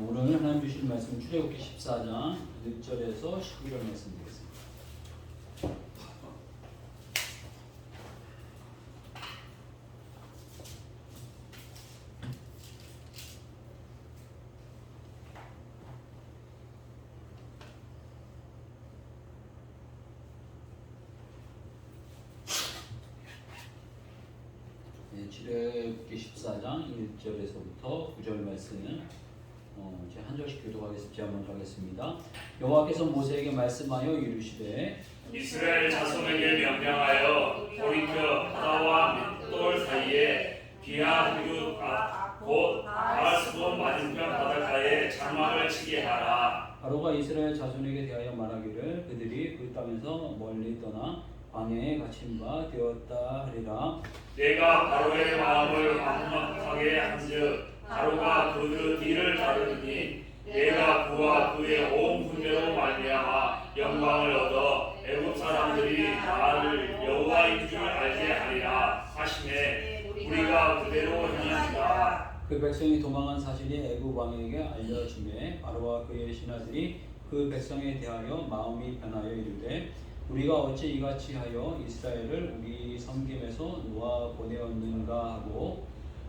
오늘 하나님 주신 말씀 출애굽기 14장 1절에서 19절 말씀 드리겠습니다. 출애굽기 14장 1절에서부터 9절 말씀 제가 한 절씩 교독하겠습니다. 제가 먼저 하겠습니다. 여호와께서 모세에게 말씀하여 이르시되 이스라엘 자손에게 명령하여 호리터 바다와 밋돌 사이에 비하흐류 곧 바알스본 맞은편 바닷가에 장막을 치게 하라. 바로가 이스라엘 자손에게 대하여 말하기를 그들이 그 땅에서 멀리 떠나 광야에 갇힌 바 되었다 하리라. 내가 바로의 마음을 완악하게 한즉 바로가 그 뒤를 따르니 내가 그와 그의 온 군대로 말미암아 영광을 얻어 애굽 사람들이 나를 여호와인 줄 알게 하리라 하시매 우리가 그대로 행하리라. 그 백성이 도망한 사실이 애굽 왕에게 알려지매 바로와 그의 신하들이 그 백성에 대하여 마음이 변하여 이르되 우리가 어찌 이같이 하여 이스라엘을 우리 섬김에서 놓아 보내었는가 하고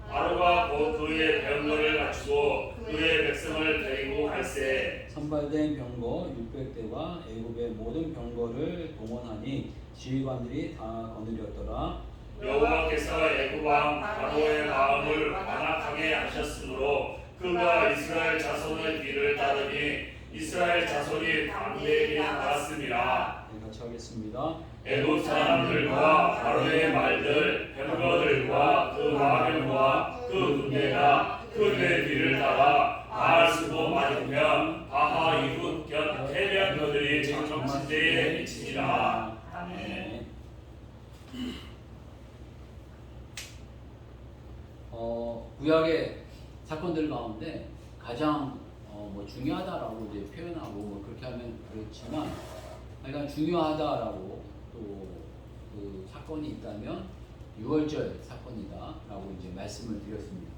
바로가 곧 그의 병거를 갖추고 그의 백성을 데리고 갈새 선발된 병거 600대와 애굽의 모든 병거를 동원하니 지휘관들이 다 거느렸더라. 여호와께서 애굽 왕 바로의 마음을 완악하게 하셨으므로 그가 이스라엘 자손의 뒤를 따르니 이스라엘 자손이 담대히 나갔습니다. 같이 하겠습니다. 애굽 사람들과 바로의 말들, 병거들과 그 마병과 그 군대가 그의 뒤를 따라 바알스본 맞은편 바하 이웃 곁 해변거들이 장정지대에 미치니라. 아멘. 구약의 사건들 가운데 가장 중요하다라고 이제 표현하고 그렇게 하면 그렇지만 그러니까 중요하다라고 또 그 사건이 있다면 유월절 사건이다라고 이제 말씀을 드렸습니다.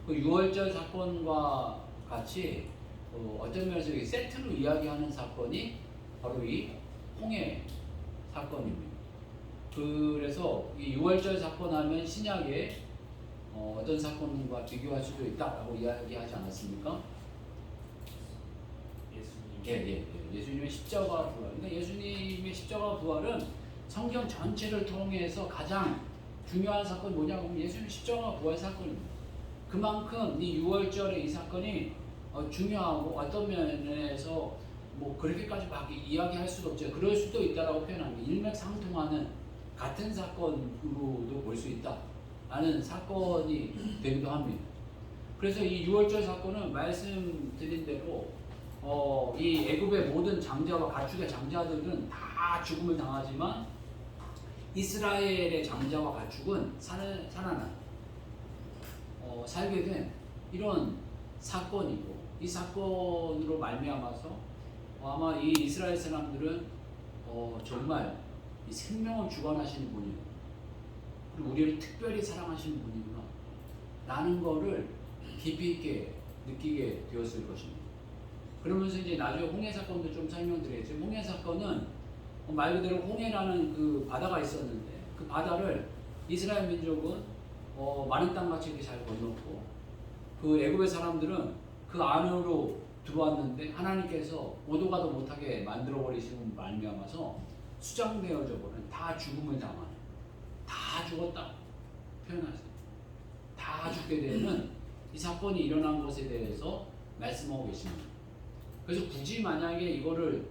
그 유월절 사건과 같이 어떤 면에서 세트로 이야기하는 사건이 바로 이 홍해 사건입니다. 그래서 이 유월절 사건 하면 신약에 어떤 사건과 비교할 수도 있다라고 이야기하지 않았습니까? 예수님의 십자가 부활. 그러니까 예수님의 십자가 부활은 성경 전체를 통해서 가장 중요한 사건이 뭐냐고 하면 예수님 십자가 부활 사건입니다. 그만큼 이 유월절의 이 사건이 중요하고 어떤 면에서 그렇게까지 막 이야기할 수도 없죠. 그럴 수도 있다라고 표현합니다. 일맥상통하는 같은 사건으로도 볼 수 있다라는 사건이 되기도 합니다. 그래서 이 유월절 사건은 말씀드린 대로 이 애굽의 모든 장자와 가축의 장자들은 다 죽음을 당하지만 이스라엘의 장자와 가축은 살아나 살게 된 이런 사건이고 이 사건으로 말미암아서 아마 이 이스라엘 사람들은 정말 이 생명을 주관하시는 분이고 그리고 우리를 특별히 사랑하시는 분이구나 라는 거를 깊이 있게 느끼게 되었을 것입니다. 그러면서 이제 나중에 홍해 사건도 좀 설명드리겠지만 홍해 사건은 말 그대로 홍해라는 그 바다가 있었는데 그 바다를 이스라엘 민족은 마른 땅같이 이렇게 잘 건넜고 그 애굽의 사람들은 그 안으로 들어왔는데 하나님께서 오도 가도 못하게 만들어 버리시는 말미암아서 수장되어져 버린 다 죽음을 당하는 다 죽었다 표현하세요. 다 죽게 되는 이 사건이 일어난 것에 대해서 말씀하고 계십니다. 그래서 굳이 만약에 이거를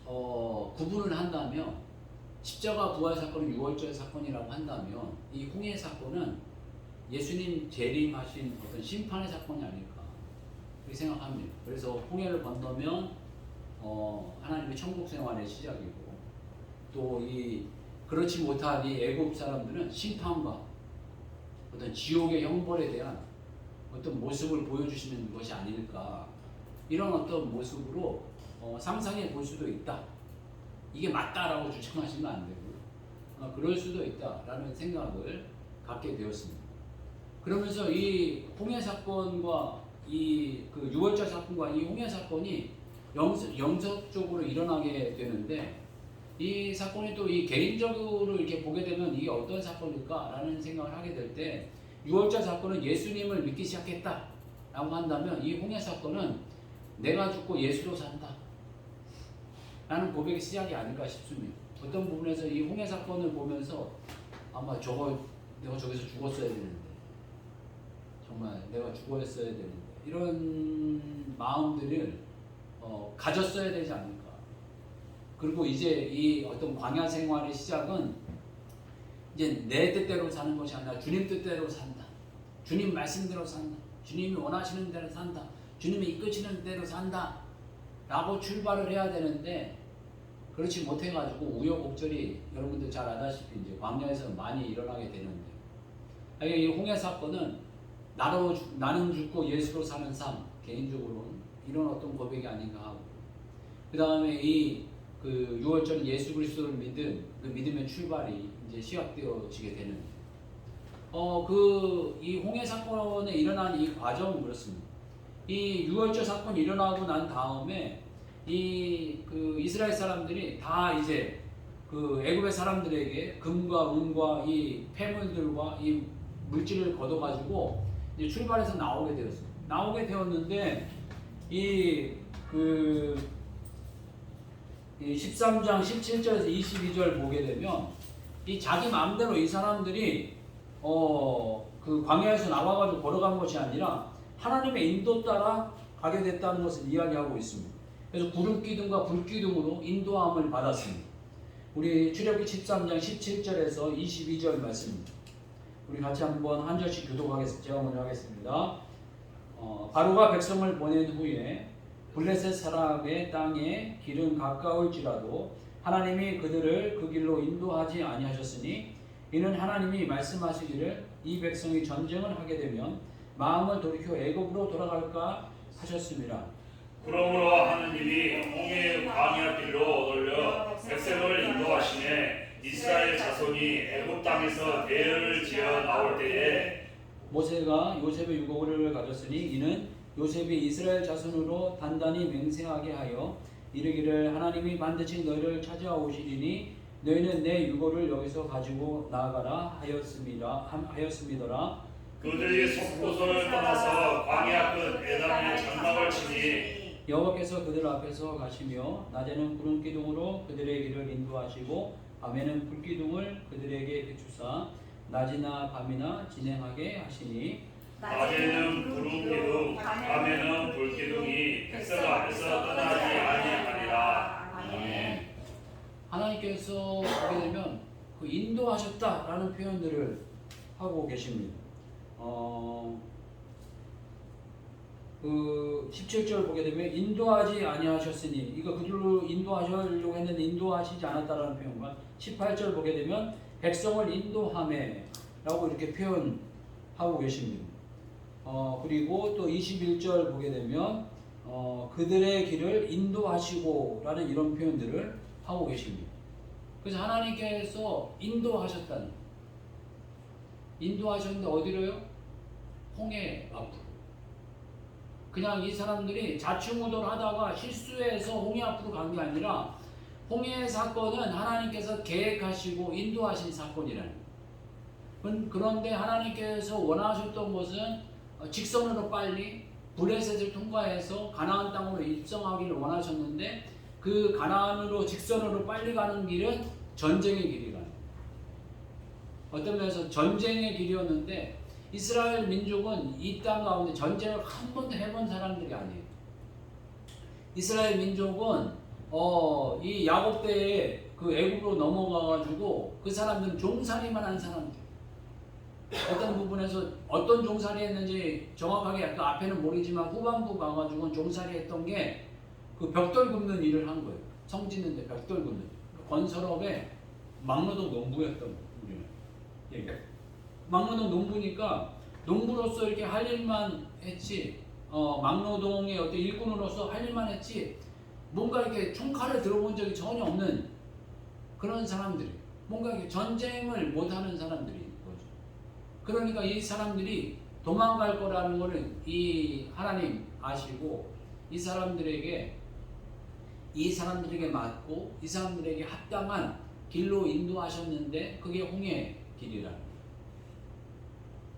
구분을 한다면 십자가 부활 사건은 유월절 사건이라고 한다면 이 홍해 사건은 예수님 재림하신 어떤 심판의 사건이 아닐까 그렇게 생각합니다. 그래서 홍해를 건너면 하나님의 천국 생활의 시작이고 또 이 그렇지 못한 이 애굽 사람들은 심판과 어떤 지옥의 형벌에 대한 어떤 모습을 보여주시는 것이 아닐까 이런 어떤 모습으로 상상해 볼 수도 있다. 이게 맞다라고 주장하시면 안 되고요. 그럴 수도 있다라는 생각을 갖게 되었습니다. 그러면서 이 홍해 사건과 그 유월절 사건과 이 홍해 사건이 영적으로 일어나게 되는데, 이 사건이 또 이 개인적으로 이렇게 보게 되면 이게 어떤 사건일까라는 생각을 하게 될 때, 유월절 사건은 예수님을 믿기 시작했다라고 한다면, 이 홍해 사건은 내가 죽고 예수로 산다 라는 고백의 시작이 아닐까 싶습니다. 어떤 부분에서 이 홍해 사건을 보면서 아마 내가 저기서 죽었어야 되는데, 정말 내가 죽었어야 되는데, 이런 마음들을 가졌어야 되지 않을까. 그리고 이제 이 어떤 광야 생활의 시작은 이제 내 뜻대로 사는 것이 아니라 주님 뜻대로 산다. 주님 말씀대로 산다. 주님이 원하시는 대로 산다. 주님이 이끄시는 대로 산다 라고 출발을 해야 되는데, 그렇지 못해가지고 우여곡절이 여러분들 잘 아다시피 이제 광야에서 많이 일어나게 되는데, 이 홍해 사건은 나는 죽고 예수로 사는 삶, 개인적으로는 이런 어떤 고백이 아닌가 하고, 그 다음에 그 6월절 예수 그리스도를 믿은 그 믿음의 출발이 이제 시작되어지게 되는, 이 홍해 사건에 일어난 이 과정은 그렇습니다. 이 6월절 사건이 일어나고 난 다음에 그 이스라엘 사람들이 다 이제 그 애굽의 사람들에게 금과 은과 이 폐물들과 이 물질을 걷어가지고 이제 출발해서 나오게 되었어요. 나오게 되었는데 이 13장 17절에서 22절 보게 되면, 이 자기 마음대로 이 사람들이 그 광야에서 나와가지고 걸어간 것이 아니라 하나님의 인도 따라 가게 됐다는 것을 이야기하고 있습니다. 그래서 구름기둥과 불기둥으로 인도함을 받았습니다. 우리 출애굽기 13장 17절에서 22절 말씀입니다. 우리 같이 한번 한 절씩 교독하겠습니다. 제가 먼저 하겠습니다. 바로가 백성을 보낸 후에 블레셋 사람의 땅에 길은 가까울지라도 하나님이 그들을 그 길로 인도하지 아니하셨으니, 이는 하나님이 말씀하시기를 이 백성이 전쟁을 하게 되면 마음을 돌이켜 애굽으로 돌아갈까 하셨습니다. 그러므로 하느님이 홍해의 광야 길로 돌려 백성을 인도하시매 이스라엘 자손이 애굽 땅에서 대열을 지어 나올 때에 모세가 요셉의 유고를 가졌으니, 이는 요셉이 이스라엘 자손으로 단단히 맹세하게 하여 이르기를 하나님이 반드시 너희를 찾아오시리니 너희는 내 유고를 여기서 가지고 나아가라 하였음이더라. 그들이 속도선을 떠나서 광야 끝 에담의 장막을 치니 여호와께서 그들 앞에서 가시며 낮에는 구름 기둥으로 그들의 길을 인도하시고 밤에는 불기둥을 그들에게 비추사 낮이나 밤이나 진행하게 하시니, 낮에는 구름 기둥 밤에는 불 기둥이 백성 앞에서 떠나지 아니하니라. 아멘. 하나님께서 보게 되면 그 인도하셨다라는 표현들을 하고 계십니다. 그 17절 보게 되면 인도하지 아니하셨으니, 이거 그들로 인도하시려고 했는데 인도하시지 않았다라는 표현과 18절 보게 되면 백성을 인도하매 라고 이렇게 표현하고 계십니다. 그리고 또 21절 보게 되면 그들의 길을 인도하시고 라는 이런 표현들을 하고 계십니다. 그래서 하나님께서 인도하셨는데 어디로요? 홍해 앞으로. 그냥 이 사람들이 자충우돌 하다가 실수해서 홍해 앞으로 간 게 아니라, 홍해 사건은 하나님께서 계획하시고 인도하신 사건이라는 거예요. 그런데 하나님께서 원하셨던 것은 직선으로 빨리 블레셋을 통과해서 가나안 땅으로 입성하기를 원하셨는데, 그 가나안으로 직선으로 빨리 가는 길은 전쟁의 길이라는 거예요. 어떤 면에서 전쟁의 길이었는데, 이스라엘 민족은 이 땅 가운데 전쟁을 한 번도 해본 사람들이 아니에요. 이스라엘 민족은 이 야곱 때에 그 애굽으로 넘어가가지고 그 사람들은 종살이만 한 사람들. 어떤 부분에서 어떤 종살이 했는지 정확하게 그 앞에는 모르지만 후반부 가가지고는 종살이 했던 게 그 벽돌 굽는 일을 한 거예요. 성 짓는데 벽돌 굽는. 건설업에 막노동 농부였던 우리는. 예. 막노동 농부니까 농부로서 이렇게 할 일만 했지, 막노동의 어떤 일꾼으로서 할 일만 했지, 뭔가 이렇게 총칼을 들어본 적이 전혀 없는 그런 사람들이, 뭔가 이렇게 전쟁을 못하는 사람들이 거죠. 그러니까 이 사람들이 도망갈 거라는 거는 이 하나님 아시고 이 사람들에게 맞고 이 사람들에게 합당한 길로 인도하셨는데 그게 홍해의 길이라는 거예요.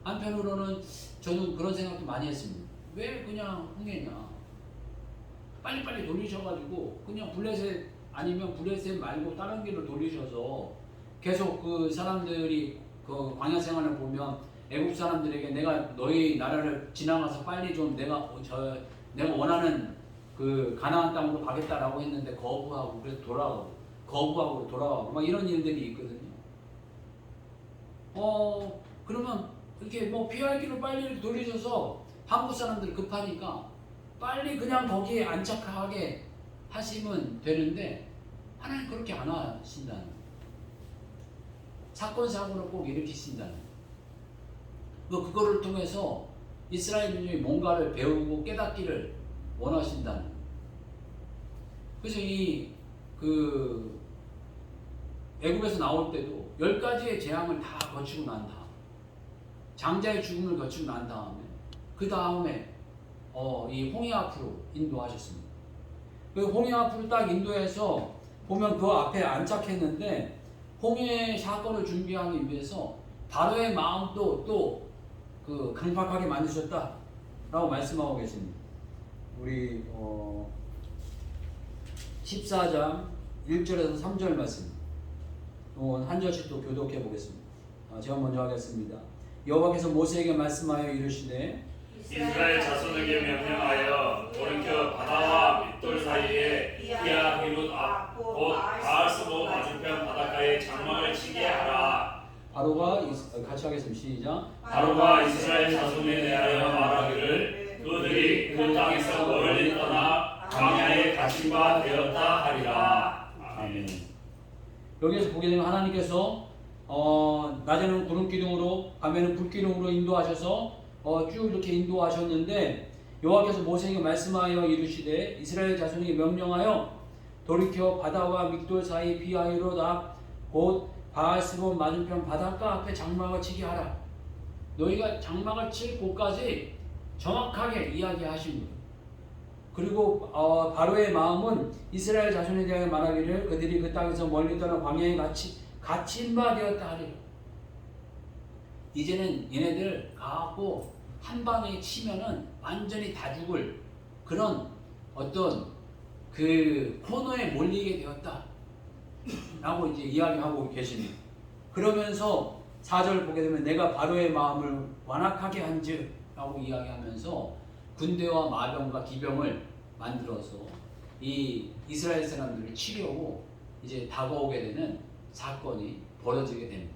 한편으로는 저는 그런 생각도 많이 했습니다. 왜 그냥 홍해냐? 빨리빨리 돌리셔가지고 그냥 블레셋 아니면 블레셋 말고 다른 길로 돌리셔서 계속 그 사람들이 그 광야 생활을 보면 애국 사람들에게 내가 너희 나라를 지나가서 빨리 좀 내가 원하는 그 가나안 땅으로 가겠다라고 했는데 거부하고 그래서 돌아가고 막 이런 일들이 있거든요. 그러면 이렇게 뭐 피할 길을 빨리 돌리셔서 한국 사람들이 급하니까 빨리 그냥 거기에 안착하게 하시면 되는데 하나님 그렇게 안 하신다는 거예요. 사건 사고를 꼭 일으키신다는 거예요. 그거를 통해서 이스라엘 민족이 뭔가를 배우고 깨닫기를 원하신다는 거예요. 그래서 애굽에서 나올 때도 10가지의 재앙을 다 거치고 난 다음 장자의 죽음을 거치고 난 다음에 그 다음에 이 홍해 앞으로 인도하셨습니다. 그 홍해 앞으로 딱 인도해서 보면 그 앞에 안착했는데 홍해 사건을 준비하기 위해서 바로의 마음도 또 그 강팍하게 만드셨다라고 말씀하고 계십니다. 우리 14장 1절에서 3절 말씀 한 절씩 또 교독해 보겠습니다. 제가 먼저 하겠습니다. 여호와께서 모세에게 말씀하여 이르시되 이스라엘 자손에게 명령하여 돌이켜 바다와 밋돌 사이에 피하히롯 앞 곧 바알스못 맞은편 바닷가에 장막을 치게 하라. 바로가 같이 하겠습니다. 시작. 바로가 이스라엘 자손에 대하여 말하기를 그들이 그 땅에서 멀리 떠나 광야에 갇힌 바 되었다 하리라. 아멘. 여기에서 보게 되면 하나님께서 낮에는 구름 기둥으로 밤에는 불 기둥으로 인도하셔서 쭉 이렇게 인도하셨는데 여호와께서 모세에게 말씀하여 이르시되 이스라엘 자손에게 명령하여 돌이켜 바다와 믹돌 사이 비하히롯 앞 곧 바알스몬 맞은편 바닷가 앞에 장막을 치게 하라. 너희가 장막을 칠 곳까지 정확하게 이야기하신 거예요. 그리고 바로의 마음은 이스라엘 자손에 대하여 말하기를 그들이 그 땅에서 멀리 떠나 광야에 갇힌 바 되었다 하리라. 이제는 얘네들 가고 한 방에 치면은 완전히 다 죽을 그런 어떤 그 코너에 몰리게 되었다 라고 이제 이야기하고 계십니다. 그러면서 4절 보게 되면 내가 바로의 마음을 완악하게 한즉 라고 이야기하면서 군대와 마병과 기병을 만들어서 이 이스라엘 사람들을 치려고 이제 다가오게 되는 사건이 벌어지게 됩니다.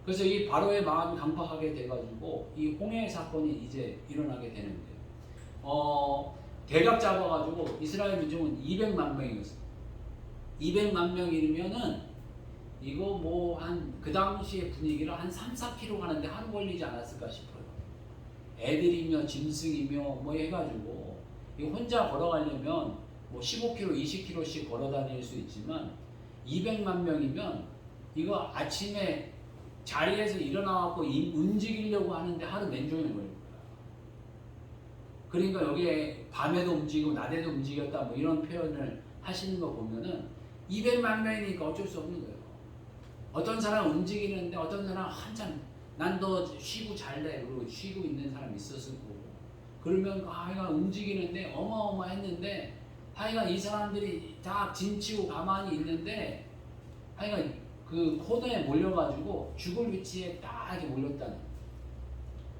그래서 이 바로의 마음이 강팍하게 돼가지고 이 홍해 사건이 이제 일어나게 되는데요. 대략 잡아가지고 이스라엘 민족은 200만 명이었어요. 200만 명이면은 이거 뭐 그 당시의 분위기를 한 3-4km 가는데 하루 걸리지 않았을까 싶어요. 애들이며 짐승이며 뭐 해가지고 이거 혼자 걸어가려면 뭐 15km, 20km씩 걸어 다닐 수 있지만 200만 명이면 이거 아침에 자리에서 일어나갖고 움직이려고 하는데 하루 맨종일 걸릴 거야. 그러니까 여기에 밤에도 움직이고 낮에도 움직였다 뭐 이런 표현을 하시는 거 보면은 200만 명이니까 어쩔 수 없는 거예요. 어떤 사람은 움직이는데 어떤 사람은 한참 난 더 쉬고 잘래 그러고 쉬고 있는 사람이 있었을 거고 그러면 하여간 움직이는데 어마어마했는데 하여간 이 사람들이 다 짐치고 가만히 있는데 하여간 그 코너에 몰려가지고 죽을 위치에 딱 이렇게 몰렸다는.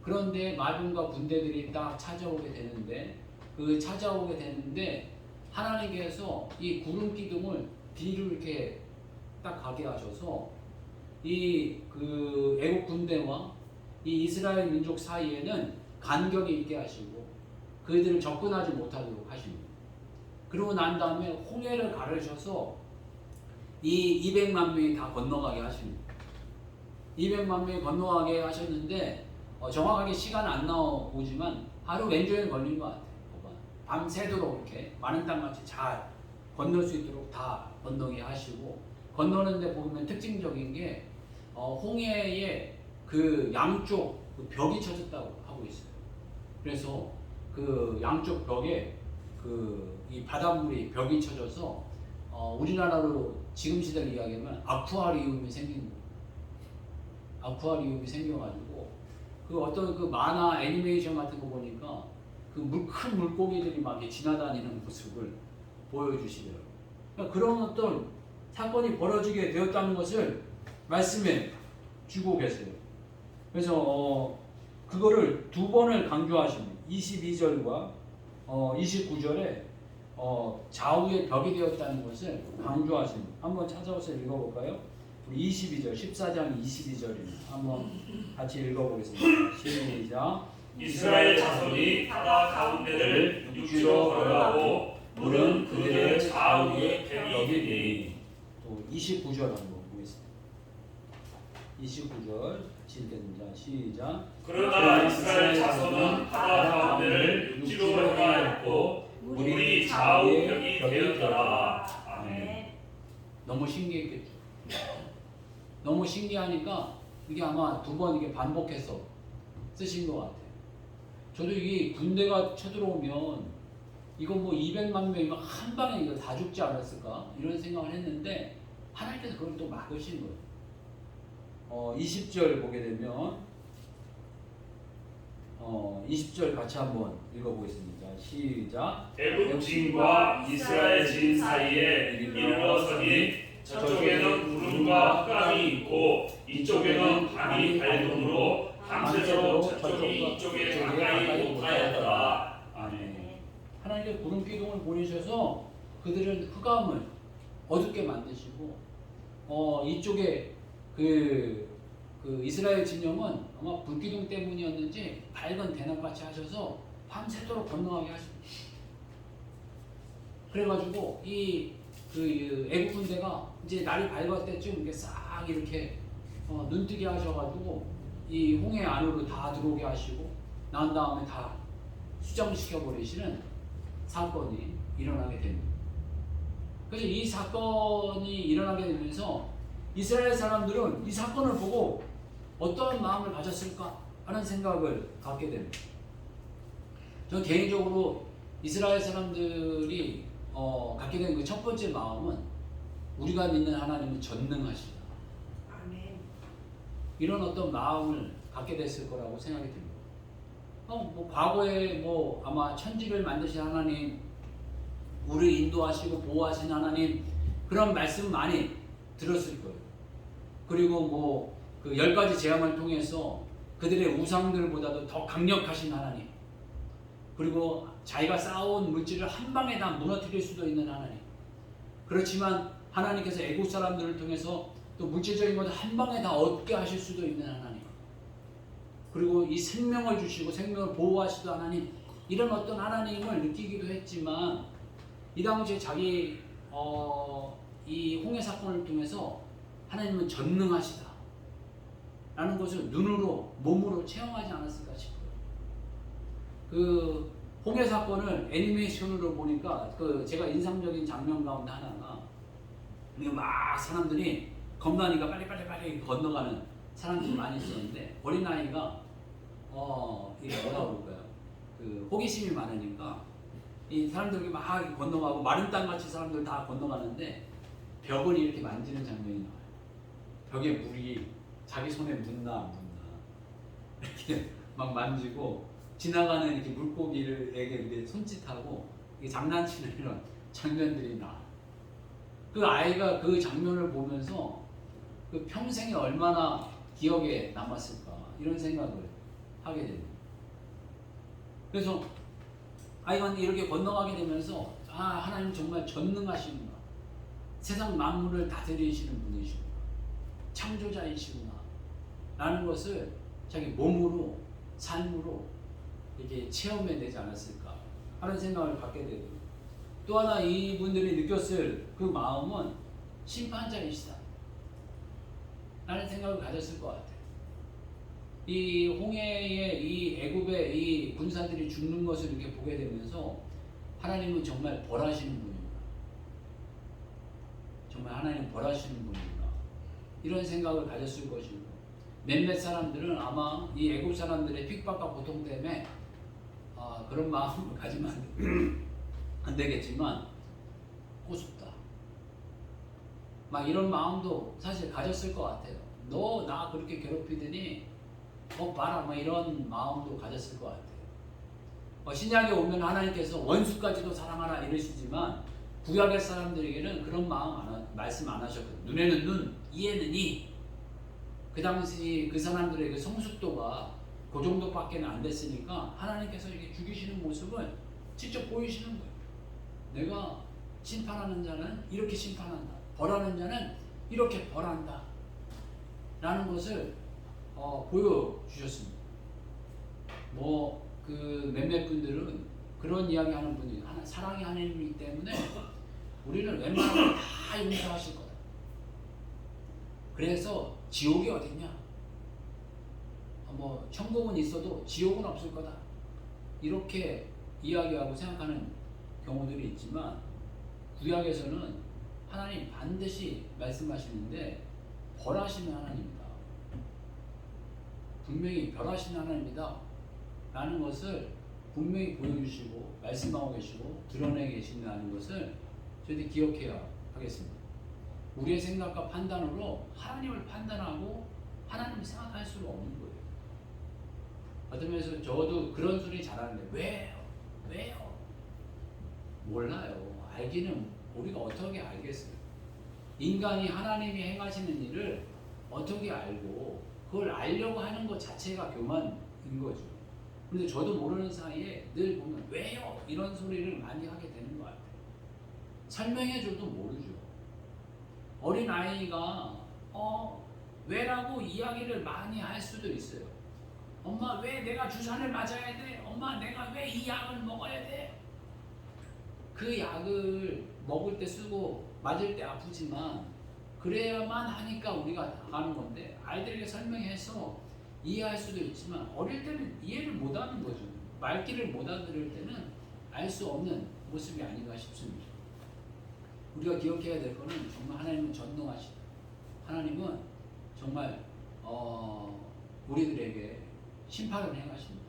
그런데 마병과 군대들이 딱 찾아오게 되는데 하나님께서 이 구름 기둥을 뒤로 이렇게 딱 가게 하셔서 그 애국 군대와 이 이스라엘 민족 사이에는 간격이 있게 하시고 그들을 접근하지 못하도록 하십니다. 그러고 난 다음에 홍해를 가르셔서 이 200만 명이 다 건너가게 하십니다. 200만 명이 건너가게 하셨는데 정확하게 시간 안 나오지만 하루 왼종일 걸린 것 같아요. 밤새도록 이렇게 많은 땅같이 잘 건널 수 있도록 다 건너게 하시고 건너는데 보면 특징적인 게 홍해에 그 양쪽 그 벽이 쳐졌다고 하고 하고 있어요. 그래서 그 양쪽 벽에 그 이 바닷물이 벽이 쳐져서 우리나라로 지금 시대를 이야기하면 아쿠아리움이 생긴 거예요. 아쿠아리움이 생겨가지고 그 어떤 그 만화 애니메이션 같은 거 보니까 그 큰 물고기들이 막 이렇게 지나다니는 모습을 보여주시더라고요. 그러니까 그런 어떤 사건이 벌어지게 되었다는 것을 말씀해 주고 계세요. 그래서 그거를 두 번을 강조하십니다. 22절과 29절에 좌우의 벽이 되었다는 것을 강조하십니다. 한번 찾아서 읽어볼까요? 우리 22절, 14장 22절입니다. 한번 같이 읽어보겠습니다. 시작. 이스라엘 자손이 바다 가운데를 육지로 걸어가고 물은 그들의 좌우에 벽이 되니. 또 29절 한번 보겠습니다. 29절 읽겠습니다. 시작. 그러나 이스라엘 자손은 바다 가운데를 육지로 걸어가였고 물이 좌우 벽이 되었더라. 아멘. 너무 신기했겠죠. 너무 신기하니까 이게 아마 두 번 이게 반복해서 쓰신 것 같아요. 저도 이게 군대가 쳐들어오면 이거 뭐 200만 명이면 한 방에 이거 다 죽지 않았을까 이런 생각을 했는데 하나님께서 그걸 또 막으신 거예요. 20절 보게 되면 20절 같이 한번 읽어보겠습니다. 시작. 애굽 진과 이스라엘 진 사이에 이르러서니 저쪽에는 구름과 흑암이 있고 이쪽에는 밤이 밝음으로 밤새도록 저쪽이 이쪽에 가까이 못하였더라. 아멘. 하나님께서 구름 기둥을 보내셔서 그들은 흑암을 어둡게 만드시고 이쪽에 그 이스라엘 진영은 아마 불기둥 때문이었는지 밝은 대낮같이 하셔서 밤새도록 건너가게 하십니다. 그래가지고 그 애국 군대가 이제 날이 밝을 때쯤 이렇게 싹 이렇게 눈뜨게 하셔가지고 이 홍해 안으로 다 들어오게 하시고 난 다음에 다 수정시켜 버리시는 사건이 일어나게 됩니다. 그래서 이 사건이 일어나게 되면서 이스라엘 사람들은 이 사건을 보고 어떤 마음을 가졌을까 하는 생각을 갖게 됩니다. 저는 개인적으로 이스라엘 사람들이 갖게 된 그 첫 번째 마음은 우리가 믿는 하나님은 전능하시다. 아멘. 이런 어떤 마음을 갖게 됐을 거라고 생각이 듭니다. 뭐 과거에 뭐 아마 천지를 만드신 하나님, 우리를 인도하시고 보호하신 하나님 그런 말씀 많이 들었을 거예요. 그리고 뭐 그 10가지 재앙을 통해서 그들의 우상들보다도 더 강력하신 하나님, 그리고 자기가 쌓아온 물질을 한 방에 다 무너뜨릴 수도 있는 하나님. 그렇지만 하나님께서 애국 사람들을 통해서 또 물질적인 것을 한 방에 다 얻게 하실 수도 있는 하나님. 그리고 이 생명을 주시고 생명을 보호하시던 하나님, 이런 어떤 하나님을 느끼기도 했지만 이 당시에 자기 이 홍해 사건을 통해서 하나님은 전능하시다 라는 것을 눈으로 몸으로 체험하지 않았을까 싶어요. 그 홍해 사건을 애니메이션으로 보니까 그 제가 인상적인 장면 가운데 하나가 막 사람들이 겁나니까 빨리 건너가는 사람들이 많이 있었는데 어린아이가 이게 뭐라고 그럴까요? 그 호기심이 많으니까 이 사람들이 막 건너가고 마른 땅같이 사람들 다 건너가는데 벽을 이렇게 만지는 장면이 나와요. 벽에 물이 자기 손에 묻나 이렇게 막 만지고 지나가는 이렇게 물고기를에게 손짓하고 장난치는 이런 장면들이 나와요. 그 아이가 그 장면을 보면서 그 평생에 얼마나 기억에 남았을까 이런 생각을 하게 됩니다. 그래서 아이가 이렇게 건너가게 되면서 하나님 정말 전능하시구나, 세상 만물을 다스리시는 분이시구나, 창조자이시구나 라는 것을 자기 몸으로 삶으로 이렇게 체험해내지 않았을까 하는 생각을 갖게 되고, 또 하나 이분들이 느꼈을 그 마음은 심판자이시다 라는 생각을 가졌을 것 같아요. 이 홍해의 이 애굽의 이 군사들이 죽는 것을 이렇게 보게 되면서 하나님은 정말 벌하시는 분이구나, 정말 하나님 벌하시는 분이구나 이런 생각을 가졌을 것이고, 몇몇 사람들은 아마 이 애국 사람들의 핍박과 고통 때문에 그런 마음을 가지면 안 되겠지만 꼬숩다. 막 이런 마음도 사실 가졌을 것 같아요. 너 나 그렇게 괴롭히더니 봐라, 뭐 이런 마음도 가졌을 것 같아요. 신약에 오면 하나님께서 원수까지도 사랑하라 이러시지만 구약의 사람들에게는 그런 말씀 안 하셨거든요. 눈에는 눈, 이에는 이. 그 당시 그 사람들의 그 성숙도가 그 정도밖에 안 됐으니까 하나님께서 이렇게 죽이시는 모습을 직접 보이시는 거예요. 내가 심판하는 자는 이렇게 심판한다. 벌하는 자는 이렇게 벌한다. 라는 것을 보여주셨습니다. 그 몇몇 분들은 그런 이야기 하는 분이 사랑의 하나님이기 때문에 우리는 웬만하면 다 용서하실 거다. 그래서 지옥이 어딨냐? 천국은 있어도 지옥은 없을 거다. 이렇게 이야기하고 생각하는 경우들이 있지만 구약에서는 하나님 반드시 말씀하시는데 벌하시는 하나님이다. 분명히 벌하시는 하나님이다. 라는 것을 분명히 보여주시고 말씀하고 계시고 드러내 계신다는 것을 저희들이 기억해야 하겠습니다. 우리의 생각과 판단으로 하나님을 판단하고 하나님을 생각할 수가 없는 거예요. 어떤 면에서 저도 그런 소리 잘하는데 왜요? 몰라요. 알기는 우리가 어떻게 알겠어요. 인간이 하나님이 행하시는 일을 어떻게 알고 그걸 알려고 하는 것 자체가 교만인 거죠. 근데 저도 모르는 사이에 늘 보면 왜요? 이런 소리를 많이 하게 되는 것 같아요. 설명해줘도 모르죠. 어린아이가 왜라고 이야기를 많이 할 수도 있어요. 엄마 왜 내가 주사를 맞아야 돼? 엄마 내가 왜 이 약을 먹어야 돼? 그 약을 먹을 때 쓰고 맞을 때 아프지만 그래야만 하니까 우리가 하는 건데 아이들에게 설명해서 이해할 수도 있지만 어릴 때는 이해를 못하는 거죠. 말귀를 못 알아들을 때는 알 수 없는 모습이 아닌가 싶습니다. 우리가 기억해야 될 것은 정말 하나님은 전능하시다. 하나님은 정말 우리들에게 심판을 행하신다.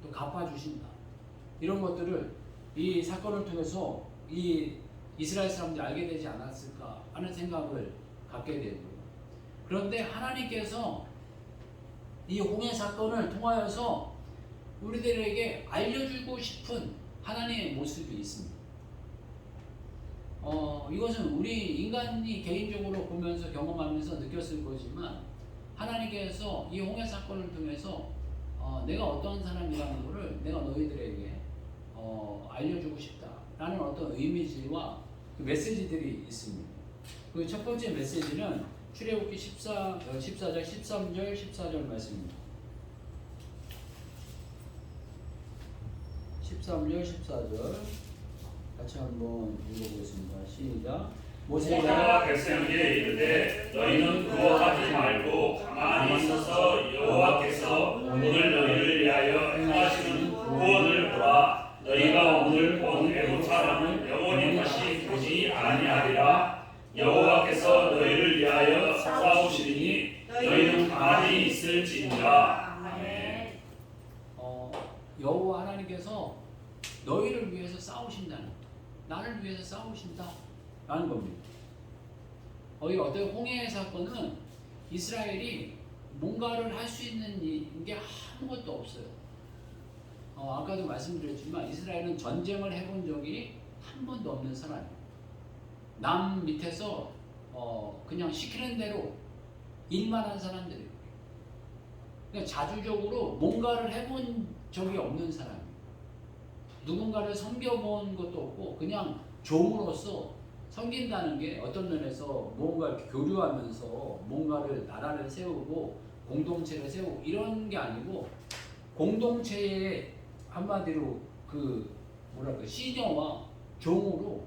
또 갚아주신다. 이런 것들을 이 사건을 통해서 이 이스라엘 사람들이 알게 되지 않았을까 하는 생각을 갖게 되고요. 그런데 하나님께서 이 홍해 사건을 통하여서 우리들에게 알려주고 싶은 하나님의 모습이 있습니다. 이것은 우리 인간이 개인적으로 보면서 경험하면서 느꼈을 거지만 하나님께서 이 홍해 사건을 통해서 내가 어떠한 사람이라는 것을 내가 너희들에게 알려주고 싶다라는 어떤 의미지와 그 메시지들이 있습니다. 그 첫 번째 메시지는 출애굽기 14장 13절 14절 말씀입니다. 13절 14절 같이 한번 읽어보겠습니다. 시작. 모세가 백성에게 이르되 너희는 그거 하지 말고 가만히 있어서 여호와께서 오늘 너희를 위하여 행하시는 구원을 보라. 너희가 오늘 본 애국 사람은 영원히 다시 보지 아니하리라. 여호와께서 너희를 위하여 싸우시리니 너희는 가만히 있을지니라. 아멘. 여호와 하나님께서 너희를 위해서 싸우신다는, 나를 위해서 싸우신다라는 겁니다. 어떤 홍해의 사건은 이스라엘이 뭔가를 할 수 있는 게 아무것도 없어요. 아까도 말씀드렸지만 이스라엘은 전쟁을 해본 적이 한 번도 없는 사람이에요. 남 밑에서 그냥 시키는 대로 일만 한 사람들이에요. 그러니까 자주적으로 뭔가를 해본 적이 없는 사람이에요. 누군가를 섬겨본 것도 없고 그냥 종으로서 섬긴다는 게 어떤 면에서 뭔가 교류하면서 뭔가를 나라를 세우고 공동체를 세우고 이런 게 아니고 공동체의 한마디로 시녀와 종으로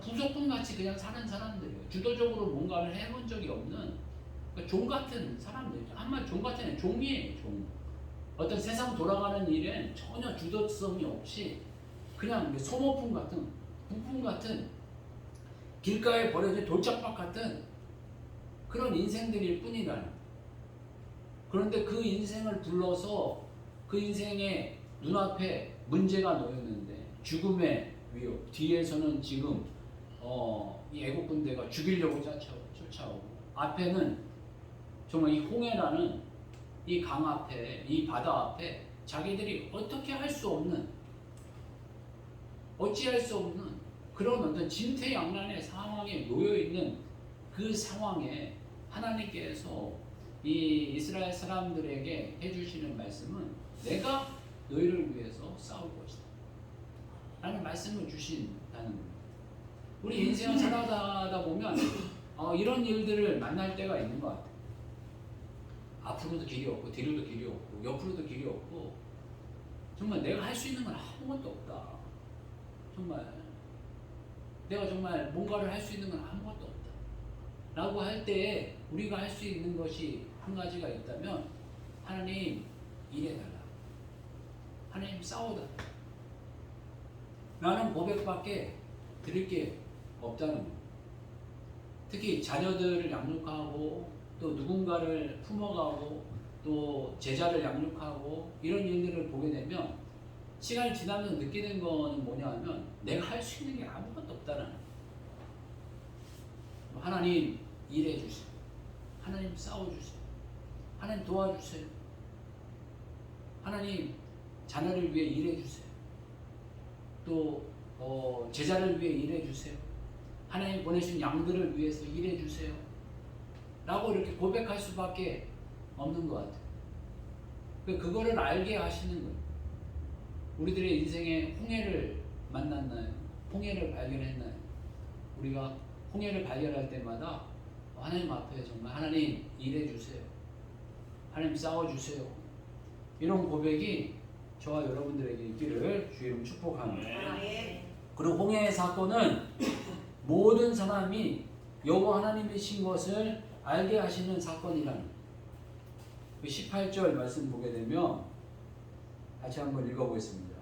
부속품 같이 그냥 사는 사람들이에요. 주도적으로 뭔가를 해본 적이 없는 그러니까 종 같은 사람들이죠. 한마디 종 같은 종이에요. 종. 어떤 세상 돌아가는 일엔 전혀 주도성이 없이 그냥 소모품 같은 부품 같은 길가에 버려진 돌짝박 같은 그런 인생들일 뿐이라는. 그런데 그 인생을 불러서 그 인생의 눈앞에 문제가 놓였는데 죽음의 위협, 뒤에서는 지금 이 애국 군대가 죽이려고 쫓아오고 앞에는 정말 이 홍해라는 이 강 앞에, 이 바다 앞에 자기들이 어떻게 할 수 없는, 어찌할 수 없는 그런 어떤 진퇴양난의 상황에 놓여 있는 그 상황에 하나님께서 이 이스라엘 사람들에게 해주시는 말씀은 내가 너희를 위해서 싸울 것이다 라는 말씀을 주신다는 겁니다. 우리 인생을 살아가다 보면 이런 일들을 만날 때가 있는 것 같아요. 앞으로도 길이 없고 뒤로도 길이 없고 옆으로도 길이 없고 정말 내가 할 수 있는 건 아무것도 없다. 정말 내가 정말 뭔가를 할 수 있는 건 아무것도 없다 라고 할 때에 우리가 할 수 있는 것이 한 가지가 있다면 하나님 일해달라, 하나님 싸워달라 라는 고백밖에 드릴 게 없다는 거예요. 특히 자녀들을 양육하고 또 누군가를 품어가고 또 제자를 양육하고 이런 일들을 보게 되면 시간이 지나면서 느끼는 거는 뭐냐 하면 내가 할 수 있는 게 아무것도 없다는 거예요. 하나님 일해 주세요. 하나님 싸워 주세요. 하나님 도와주세요. 하나님 자녀를 위해 일해 주세요. 또 제자를 위해 일해 주세요. 하나님 보내신 양들을 위해서 일해 주세요. 라고 이렇게 고백할 수밖에 없는 것 같아요. 그거를 알게 하시는 거예요. 우리들의 인생에 홍해를 만났나요? 홍해를 발견했나요? 우리가 홍해를 발견할 때마다 하나님 앞에 정말 하나님 일해 주세요. 하나님 싸워 주세요. 이런 고백이 저와 여러분들에게 있기를 주의 이름 축복합니다. 그리고 홍해의 사건은 모든 사람이 여호와 하나님이신 것을 알게 하시는 사건이라는 그 18절 말씀 보게 되면 같이 한번 읽어보겠습니다.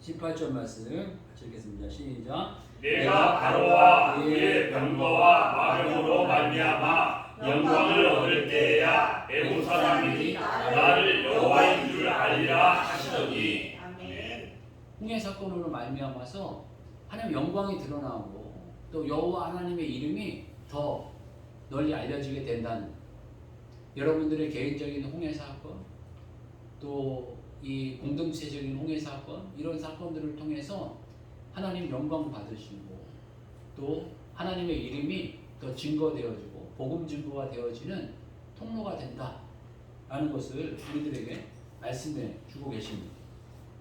18절 말씀 같이 읽겠습니다. 시작. 내가 바로와 그의 병거와 마병으로 말미암아 영광을 얻을 때에야 애국 사람이 나를 여호와인 줄 알리라 하시더니. 아멘. 홍해 사건으로 말미암아서 하나님 영광이 드러나고 또 여호와 하나님의 이름이 더 널리 알려지게 된다는 여러분들의 개인적인 홍해 사건 또 이 공동체적인 홍해 사건 이런 사건들을 통해서 하나님 영광 받으시고 또 하나님의 이름이 더 증거되어지고 복음 증거가 되어지는 통로가 된다라는 것을 우리들에게 말씀해 주고 계십니다.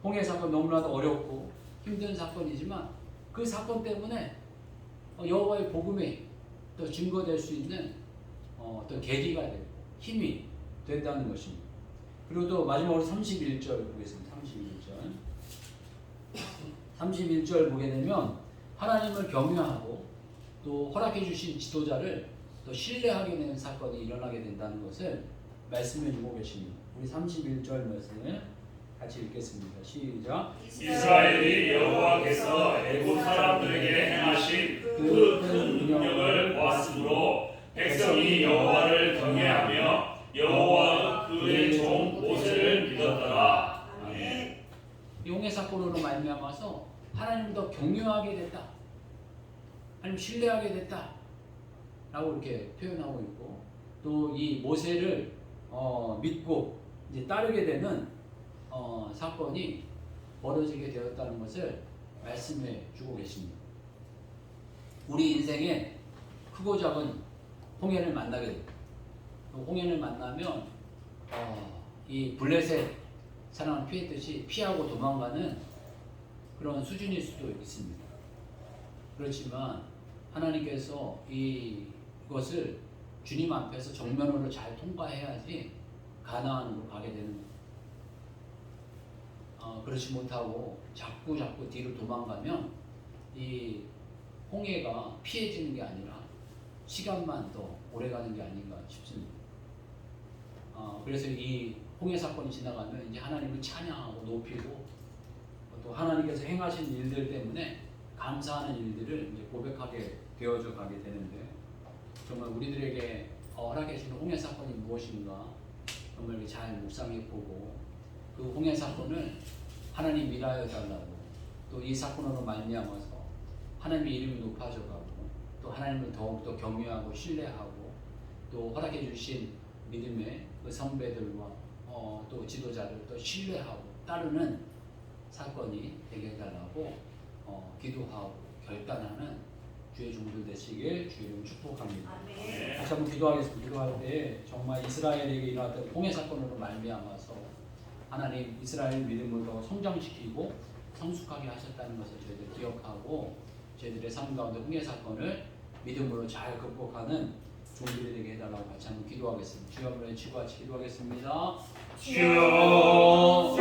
홍해 사건 너무나도 어렵고 힘든 사건이지만 그 사건 때문에 여호와의 복음이 또 증거될 수 있는 어떤 계기가 되고 힘이 된다는 것입니다. 그리고 또 마지막으로 31절 보겠습니다. 31절 보게 되면 하나님을 경외하고 또 허락해 주신 지도자를 또 신뢰하게 되는 사건이 일어나게 된다는 것을 말씀해 주고 계십니다. 우리 31절 말씀을 같이 읽겠습니다. 시작. 이스라엘이 여호와께서 애국 사람들에게 행하신 그 큰 능력을 보았으므로 백성이 여호와를 경외하며 여호와 그의 종 모세를 믿었더라. 아멘. 용해 사건으로 말미암아서 하나님을 더 경외하게 됐다. 하나님 신뢰하게 됐다. 라고 이렇게 표현하고 있고 또 이 모세를 믿고 이제 따르게 되는 사건이 벌어지게 되었다는 것을 말씀해 주고 계십니다. 우리 인생에 크고 작은 홍해를 만나게 됩니다. 홍해를 만나면 이 블레셋 사람을 피했듯이 피하고 도망가는 그런 수준일 수도 있습니다. 그렇지만 하나님께서 이것을 주님 앞에서 정면으로 잘 통과해야지 가나안으로 가게 되는 겁니다. 그렇지 못하고 자꾸 뒤로 도망가면 이 홍해가 피해지는 게 아니라 시간만 더 오래가는 게 아닌가 싶습니다. 그래서 이 홍해 사건이 지나가면 이제 하나님을 찬양하고 높이고 또 하나님께서 행하신 일들 때문에 감사하는 일들을 이제 고백하게 되어져 가게 되는데 정말 우리들에게 허락해 주시는 홍해 사건이 무엇인가 정말 이렇게 잘 묵상해 보고 그 홍해 사건을 하나님 일하여 달라고 또 이 사건으로 말미암아서 하나님의 이름이 높아져가고 또 하나님을 더욱더 경외하고 신뢰하고 또 허락해 주신 믿음의 그 선배들과 또 지도자를 또 신뢰하고 따르는 사건이 되게 해달라고 기도하고 결단하는 주의 종들 되시길 주의 이름 축복합니다. 아멘. 다시 한번 기도하겠습니다. 기도할 때 정말 이스라엘에게 일어났던 홍해 사건으로 말미암아서 하나님 이스라엘 믿음을 더 성장시키고 성숙하게 하셨다는 것을 저희들 기억하고 저희들의 삶 가운데 홍해 사건을 믿음으로 잘 극복하는 종들이 되게 해달라고 같이 한번 기도하겠습니다. 주여 한번 외치고 같이 기도하겠습니다. 주여